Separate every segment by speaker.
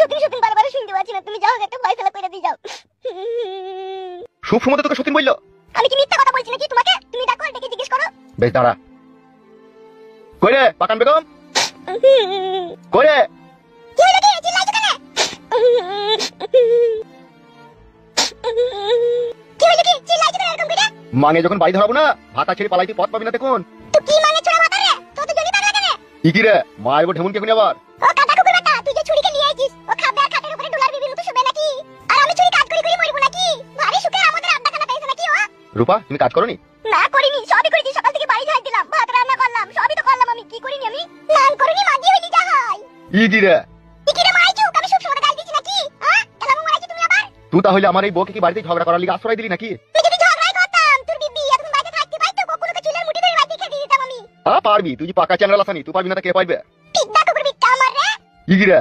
Speaker 1: সত্যি সত্যি বারবার শুনতে পাচ্ছি না, তুমি যাও একটা ফয়সালা করে দিয়ে যাও।
Speaker 2: সব সময় তোকে সত্যি বললো?
Speaker 1: আমি কি মিথ্যা কথা বলছি নাকি তোমাকে? তুমি ডাকো, ডেকে জিজ্ঞেস করো।
Speaker 2: বেশ দাঁড়া। কই রে পাকান বেগম? কই রে?
Speaker 1: কি হলো কি চিল্লাইছো কেন? কি হলো কি চিল্লাইছো কেন এরকম করে?
Speaker 2: মাঙে যখন বাড়ি ধরাবো না, ভাতা ছেড়ে পালাইতে পথ পাবি না দেখুন।
Speaker 1: তো কি মানে ছোড়া মাথা রে? তো তো জনি পারলা কেন?
Speaker 2: কি রে মারবো ঢেমুন কে কোনি আবার?
Speaker 1: ও কাটা কুকুর বেটা, তুই যে ছুরিকে নিয়ে আইছিস, ও খাবে আর খাটের উপরে ডলার বিবির মতো শুবে নাকি? আর আমি ছুরি কাজ করি মরবো নাকি? ভারী সুখে আমাদের আড্ডাখানা পেয়েছে নাকি ও?
Speaker 2: রূপা তুমি কাজ করনি?
Speaker 1: না করিনি, সবই করেছি। সকাল থেকে বাড়ি ঝাড় দিলাম, ভাত রান্না করলাম, সবই তো করলাম। আমি কি করিনি? আমি স্নান করিনি, মাগি হইনি যা হয়।
Speaker 2: কি রে?
Speaker 1: কি রে মারাইছো? আমি সব সময় গাল দিছি নাকি? হ্যাঁ কেন মারাইছো তুমি আবার?
Speaker 2: তুই তাহলে আমার এই বউকে কি বাড়িতে ঝগড়া করার লাগি আশ্রয় দিলি নাকি?
Speaker 1: তুই যদি ঝগড়াই করতাম, তোর বিবি এখন বাড়িতে থাকতে পারতো, কখনো চুলের মুঠি ধরে বাড়িতে খেতে দিতাম আমি।
Speaker 2: পারবি তুই যে পাকা চ্যানেল আসানি, তুই পারবি না তা কে পারবে?
Speaker 1: পিডা কুকুর বিট্টা আমার রে।
Speaker 2: কি রে?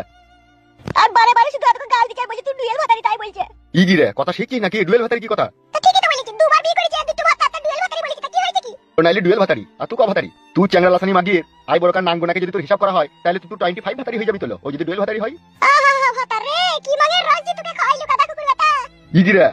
Speaker 1: আর বারে বারে শুধু এতকে গাল দিছে, বলছে তুই ডুয়েল ভাতারি, তাই বলছে।
Speaker 2: কি রে কথা শিখছিস নাকি? ডুয়েল ভাতারি কি কথা?
Speaker 1: তো ঠিকই তো বলেছি, দুবার বিয়ে করেছি আর দুটো ভাত তার ডুয়েল ভাতারি বলেছি, তা কি হয়েছে কি?
Speaker 2: ও নাইলে ডুয়েল ভাতারি আর তুই ক ভাতারি? তুই চ্যানেল আসানি মাগিয়ে আই বড়কার নাঙ্গনাকে যদি তোর হিসাব করা হয় তাহলে তুই 25 ভাতারি হয়ে যাবি। তোলো ও যদি ডুয়েল ভাতারি হয়।
Speaker 1: আহা ভাতারে কি মানে রাজি তোকে খাইলো কাদা কুকুর বেটা।
Speaker 2: কি রে?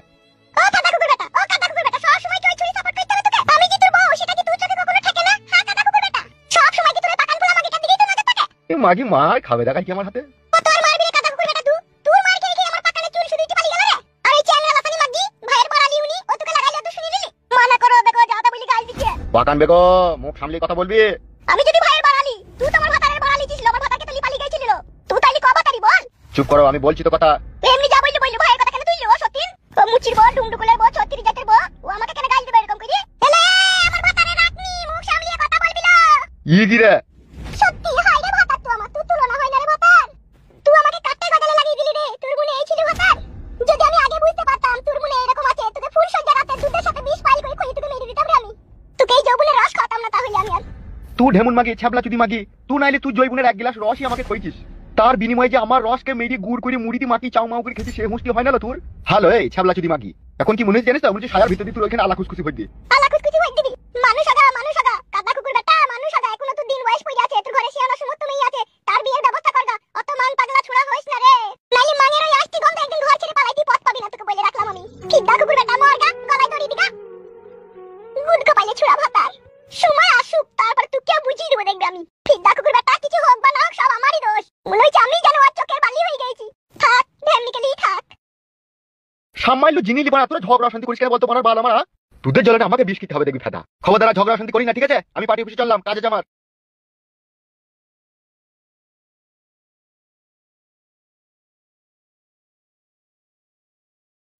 Speaker 1: ও কাদা কুকুর বেটা, ও কাদা কুকুর বেটা, সব সময় কি ওই ছুরি সাপোর্ট করতে হবে তোকে? আমি কি তোর বউ, সেটা কি তুই চোখে কখনো থাকে না? হ্যাঁ কাদা কুকুর বেটা, সব সময় কি তোর পাকান ফুলা মাগিটার দিকেই তো নজর থাকে?
Speaker 2: এ মাগি মার খাবে দেখা কি আমার হাতে?
Speaker 1: ও তোর মারবি রে কাদা কুকুর বেটা, তুই তোর মার খেয়ে খেয়ে আমার পাকানে চুল শুধু পালিয়ে গেল রে। আর এই চ্যানেল আসানি মাগি ভাইয়ের বাড়ালি উনি, ও তোকে লাগাইলে তো শুনি নিলি। মানা করো দেখো, যাওটা বলি গাল দিছে।
Speaker 2: পাকান বেগম মুখ সামলে কথা বলবি।
Speaker 1: আমি যদি ভাইয়ের বাড়ালি, তুই তো আমার ভাতারের বাড়ালি ছিল, আমার ভাতারকে তো পালিয়ে গেছিল। তুই তাইলে ক ভাতারি বল?
Speaker 2: চুপ করো আমি বলছি তো কথা।
Speaker 1: তুই এমনি যা বললি বললি, ভাইয়ের কথা কেন তুইলি? ও সতীন, ও মুচির বউ, ডুমডুকুলের বউ, 36 জাতের বউ, ও আমাকে কেন গাল দিবে এরকম করে? এলে আমার ভাতারের রাখনি, মুখ সামলিয়ে কথা বলবি না।
Speaker 2: কি রে?
Speaker 1: সত্যি হাই রে ভাতার, তুই আমার তুই তুলনা হয় না রে ভাতার। তুই আমাকে কাটতে গজালে লাগিয়ে দিলি রে। তোর মনে এই ছিল ভাতার? যদি আমি আগে বুঝতে পারতাম তোর মনে এরকম আছে, তোকে ফুল সজ্জা রাতে দুধের সাথে বিষ পাইল করে খই তোকে মেরে দিতাম রে আমি। তোকে এই যৌবনের রস খাওয়াতাম না তাহলে আমি আর।
Speaker 2: তুই ঢেমুন মাগি ছ্যাবলা চুদি মাগি, তুই নাইলে তুই জয়গুনের 1 গ্লাস রসই আমাকে কইছিস, তার বিনিময়ে যে আমার রসকে মেরি গুড় করে মুড়িতে মাখি চাউ মাউ করে খেতে সে মুষ্টি হয় না তোর? হ্যালো এই ছ্যাবলা চুদি মাগি, এখন কি মনে হচ্ছে জানিস তো? মনে হচ্ছে সায়ার ভিতর দিয়ে তুই ওইখানে আলা খুশখুশি হয়ে দিয়ে
Speaker 1: আলা কুচকুচি ভাই দিবি। মানুষ আগা কাদা কুকুর বেটা, মানুষ আগা এখনো তো দিন বয়স পড়ে আছে। তোর ঘরে শিয়ানো সমস্ত মেয়ে আছে, তার বিয়ের ব্যবস্থা করগা। অত মান পাগলা ছুড়া হইস না রে, নাইলে মাঙের ওই আষ্টি গন্ধ একদিন ঘর ছেড়ে পালাইতে পথ পাবি না। তোকে বলে রাখলাম আমি, কিডা কুকুর বেটা মরগা, গলায় দড়ি দিগা। গুড কপালে ছুড়া ভাতার। সময় আসুক তারপর তুই কেউ বুঝিয়ে দেবো দেখবি আমি। কিডা কুকুর বেটা, কিছু হোক বা না হোক সব আমারই দোষ। মনে হচ্ছে আমি যেন ওর চোখের বালি হয়ে গেছি। থাক ঢেমনিকেলেই থাক।
Speaker 2: সামাইলো জিনিলি বানা, তোরা ঝগড়া শান্তি করিস কেন বলতো? মারার বাল আমার তোদের জ্বলে আমাকে বিষ খেতে হবে দেখবি ফেদা। খবরদার ঝগড়া শান্তি করি না, ঠিক আছে? আমি পার্টি অফিসে চললাম, কাজে আমার।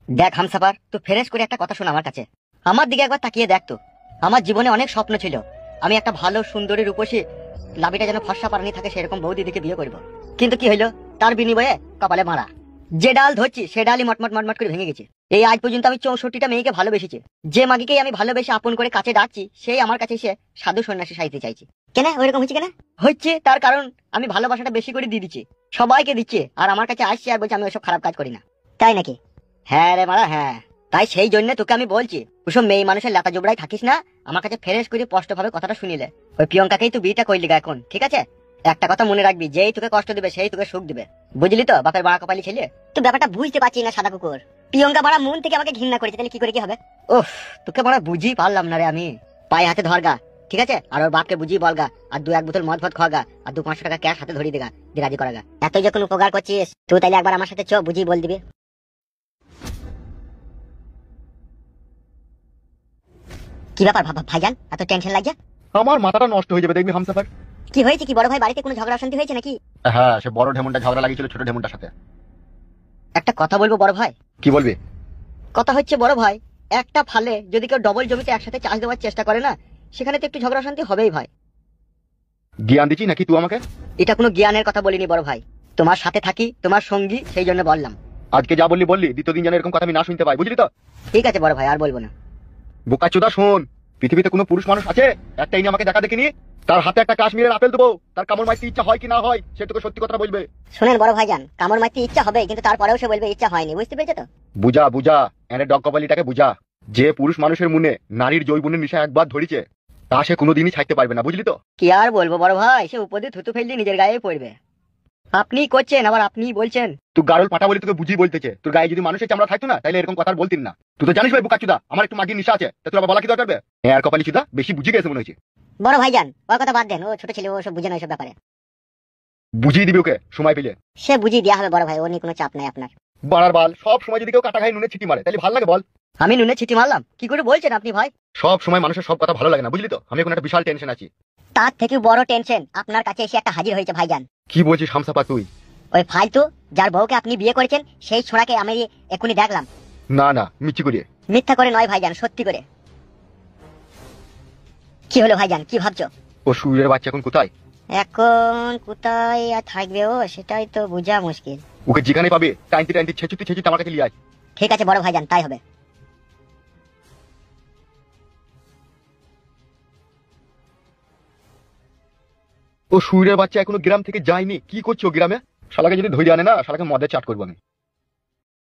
Speaker 3: দেখ হামসাফার, তুই ফ্রেশ করে একটা কথা শোন আমার কাছে। আমার দিকে একবার তাকিয়ে দেখ তো। আমার জীবনে অনেক স্বপ্ন ছিল, আমি একটা ভালো সুন্দরী রূপসী লাভিটা যেন ফর্সা পারানি থাকে সেরকম বউ দিদিকে বিয়ে করব। কিন্তু কি হইলো, তার বিনিময়ে কপালে মারা। যে ডাল ধরছি সে ডালই মটমট মটমট করে ভেঙে গেছে। এই আজ পর্যন্ত আমি 64টা মেয়েকে ভালোবেসেছি। যে মাগিকেই আমি ভালোবেসে আপন করে কাছে ডাকছি, সেই আমার কাছে এসে সাধু সন্ন্যাসী সাইতে চাইছি। কেন ওইরকম হচ্ছে কেন? হচ্ছে তার কারণ আমি ভালোবাসাটা বেশি করে দিয়ে দিচ্ছি, সবাইকে দিচ্ছে, আর আমার কাছে আসছে আর বলছে আমি ওইসব খারাপ কাজ করি না। তাই নাকি? হ্যাঁ রে মারা, হ্যাঁ। তাই সেই জন্য তোকে আমি বলছি, ওসব মেয়ে মানুষের লেতা জোবড়াই থাকিস না, আমার কাছে ফ্রেশ করে স্পষ্ট ভাবে কথাটা শুনিলে। ওই প্রিয়ঙ্কাকেই তুই বিয়েটা করলি গা এখন, ঠিক আছে? একটা কথা মনে রাখবি, যেই তোকে কষ্ট দিবে সেই তোকে সুখ দিবে, বুঝলি তো? বাপের বাড়া কপালি ছেলে। তুই ব্যাপারটা বুঝতে পারছিস না সাদা কুকুর। প্রিয়ঙ্কা বাড়া মন থেকে আমাকে ঘৃণা করেছে, তাহলে কি করে কি হবে? ওহ, তোকে বাড়া বুঝি পারলাম না রে আমি। পায়ে হাতে ধরগা, ঠিক আছে? আর ওর বাপকে বুঝিয়ে বলগা, আর 2-1 বোতল মদ ফদ খাওয়াগা, আর 200-500 টাকা ক্যাশ হাতে ধরিয়ে দেগা, দিয়ে রাজি করাগা। এতই যখন উপকার করছিস তুই, তাইলে একবার আমার সাথে চ, বুঝিয়ে বল দিবি। কি ব্যাপার ভাইজান, এত টেনশন লাগছে?
Speaker 2: আমার মাথাটা নষ্ট হয়ে যাবে দেখবি হামসাফার।
Speaker 3: কি হয়েছে কি বড় ভাই, বাড়িতে কোনো ঝগড়া শান্তি হয়েছে নাকি?
Speaker 2: হ্যাঁ, সে বড় ঢেমুনটা ঝগড়া লাগিয়েছিল ছোট ঢেমুনটার সাথে।
Speaker 3: একটা কথা বলবো বড় ভাই।
Speaker 2: কি বলবি?
Speaker 3: কথা হচ্ছে বড় ভাই, একটা ফালে যদি কেউ ডবল জমিতে একসাথে চাষ দেওয়ার চেষ্টা করে না, সেখানে তো একটু ঝগড়া শান্তি হবেই ভাই।
Speaker 2: জ্ঞান দিচ্ছি নাকি তুই আমাকে?
Speaker 3: এটা কোনো জ্ঞানের কথা বলিনি বড় ভাই, তোমার সাথে থাকি, তোমার সঙ্গী, সেই জন্য বললাম।
Speaker 2: আজকে যা বললি দ্বিতীয় দিন যেন এরকম কথা আমি না শুনতে পাই, বুঝলি তো?
Speaker 3: ঠিক আছে বড় ভাই, আর বলবো না।
Speaker 2: বোকাচোদা শোন, পৃথিবীতে কোনো পুরুষ মানুষ আছে একটা ইনি আমাকে দেখা দেখিনি তার হাতে একটা কাশ্মীরের আপেল দেবো, তার কামড় মারতে ইচ্ছা হয় কি না হয় সে তোকে সত্যি কথা বলবে।
Speaker 3: শুনেন বড় ভাইজান, কামড় মারতে ইচ্ছা হবে, কিন্তু তারপরেও সে বলবে ইচ্ছা হয়নি, বুঝতে পেরেছো তো?
Speaker 2: বুঝা বুঝা এনে ডগ কপালিটাকে বুঝা, যে পুরুষ মানুষের মনে নারীর যৌবনের নেশা একবার ধরেছে তা সে কোনোদিনই ছাড়তে পারবে না, বুঝলি তো?
Speaker 3: কি আর বলবো বড় ভাই, সে উপর দিয়ে থুতু ফেললে নিজের গায়ে পড়বে। আপনি করছেন আবার আপনি বলছেন।
Speaker 2: তুই গারল পাটা বলে তোকে বুঝিয়ে বলতেছে, তোর গায়ে যদি মানুষের চামড়া থাকতো না তাহলে এরকম কথা আর বলতিন না। তুই তো জানিস ভাই বুকাচুদা আমার একটু মাগির নিশা আছে, তা তোর আবার বলা কি দরকার? হ্যাঁ আর কপালি চুদা বেশি বুঝে গেছে মনে হচ্ছে।
Speaker 3: বড় ভাইজান ওর কথা বাদ দেন, ও ছোট ছেলে, ও সব বুঝে না ওইসব ব্যাপারে।
Speaker 2: বুঝিয়ে দিবি ওকে সময় পেলে।
Speaker 3: সে বুঝিয়ে দেওয়া হবে বড় ভাই, ও নিয়ে কোনো চাপ নাই আপনার।
Speaker 2: বাড়ার বাল, সব সময় যদি কেউ কাটা খাই নুনে ছিটি মারে তাহলে ভালো লাগে বল?
Speaker 3: আমি নুনে ছিটি মারলাম? কি করে বলছেন আপনি ভাই?
Speaker 2: সব সময় মানুষের সব কথা ভালো লাগে না, বুঝলি তো? আমি এখন একটা বিশাল টেনশন আছি।
Speaker 3: তার থেকে বড় টেনশন আপনার কাছে এসে একটা হাজির হয়েছে ভাইজান।
Speaker 2: কি বলছিস হামসাপা তুই?
Speaker 3: ওই ফালতু যার বউকে আপনি বিয়ে করেছেন সেই ছোড়াকে আমি এখনই দেখলাম।
Speaker 2: না না মিচ্ছি করিয়ে।
Speaker 3: মিথ্যা করে নয় ভাইজান, সত্যি করে। কি হলো ভাইজান, কি ভাবছো?
Speaker 2: ও সুরের বাচ্চা এখন কোথায়?
Speaker 3: এখন কোথায় আর থাকবে ও, সেটাই তো বোঝা মুশকিল।
Speaker 2: ওকে যেখানে পাবে টাইনতি টাইনতি ছেচুতি ছেচুতি আমার কাছে লিয়ে আয়।
Speaker 3: ঠিক আছে বড় ভাইজান, তাই হবে।
Speaker 2: ও সুরের বাচ্চা এখনো গ্রাম থেকে যায়নি, কি করছো গ্রামে? শালাকে যদি ধৈর্য আনে না, শালাকে মদের চাট করবো আমি।